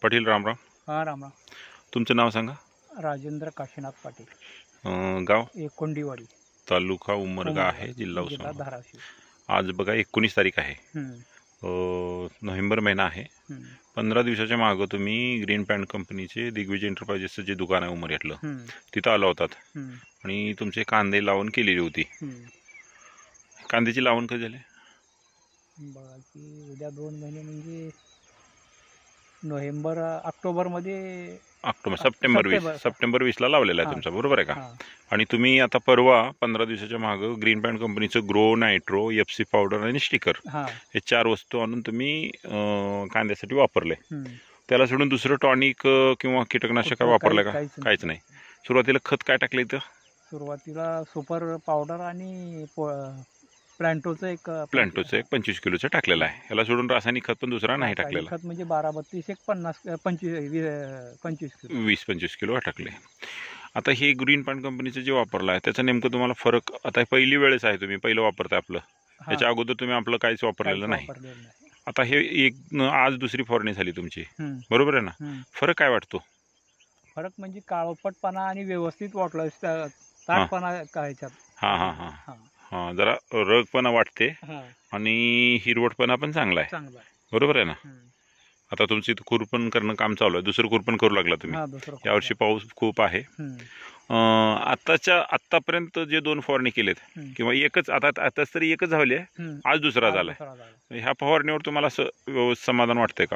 पाटील रामराम. हा रामराम. तुमचं नाव सांगा. राजेंद्र काशीनाथ पाटील, गाव कोंडीवाडी, तालुका उमरगा आहे, जिल्हा जिल्हा उस्मानाबाद. धाराशिव. आज बघा 19 तारीख आहे. हम्म, नोव्हेंबर महिना आहे. हम्म, 15 दिवसाच्या मागं तुम्ही ग्रीन पॅन्ट कंपनीचे दिग्विजय एंटरप्राइजेसचं जे दुकान आहे उमरग्यातलं, हम्म, तिथं आला होतात हम्म, आणि तुमचे कांदे लावण केलेली होती. हम्म. कांद्याची लावण कधी झाली? बघा की उद्या 2 महिने म्हणजे नोव्हेंबर ऑक्टोबरमध्ये, सप्टेंबर 20ला लावलेला आहे हां, तुमचा, बरोबर आहे का? हां, आणि तुम्ही आता परवा 15 दिवसाच्या मागं ग्रीन पॅन्ट कंपनीचं ग्रो, नायट्रो, FC पावडर आणि स्टिकर हां, हे 4 वस्तू आणून तुम्ही कांद्यासाठी वापरले. हम्म. त्याला सोडून दुसरं टॉनिक किंवा कीटकनाशक काय वापरलं का? काहीच नाही. सुरुवातीला खत काय टाकलं इथं? सुरुवातीला सुपर पावडर आणि प्लांटोचं एक 25 किलोचं टाकलेलं आहे. याला सोडून रासायनिक खत पण दुसरा नाही टाकलेला. खत म्हणजे 12-32 एक 50 25 किलो 20-25 किलो टाकले. आता हे ग्रीन पॅन्ट कंपनीचं जे वापरलं आहे त्याचा नेमकं तुम्हाला फरक, आता पहिली वेळेस आहे तुम्ही पहिलं वापरताय आपलं, त्याच्या अगोदर तुम्ही आपलं काहीच वापरलेलं नाही. आता हे आज दुसरी फवारणी झाली तुमची, बरोबर आहे ना? फरक काय वाटतो? फरक म्हणजे काळपटपणा आणि व्यवस्थित वाटलं, ताटपणा काय ह्याच्यात. हां हां हां हां जरा रगपणा वाटते आणि हिरवटपणा पण चांगला आहे, बरोबर आहे ना? आता तुमची खुरपण करणं काम चालू आहे, दुसरं खुरपण करू लागला तुम्ही. यावर्षी पाऊस खूप आहे. आतापर्यंत जे 2 फवारणी केलेत किंवा एकच, आताच तरी एकच झाली आहे, आज दुसरा झालाय. ह्या फवारणीवर तुम्हाला समाधान वाटतंय का?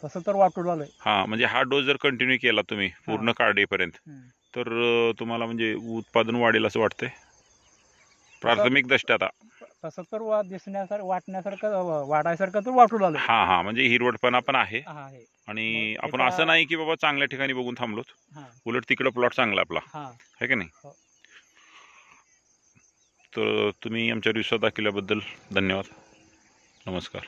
तसं तर वाटू लागलंय. हा, म्हणजे हा डोस जर कंटिन्यू केला तुम्ही पूर्ण काढेपर्यंत तर तुम्हाला म्हणजे उत्पादन वाढेल असं वाटतंय प्राथमिक दृष्ट्या? आता तसं तर वाटण्यासारखं वाढायसारखं तर वाटू लागलं. हा हा, म्हणजे हिरवटपणा पण आहे. आणि आपण असं नाही की बाबा चांगल्या ठिकाणी बघून थांबलोत, उलट तिकडं प्लॉट चांगला आपला आहे का नाही? तर तुम्ही आमच्यावर विश्वास दाखवल्याबद्दल धन्यवाद. नमस्कार.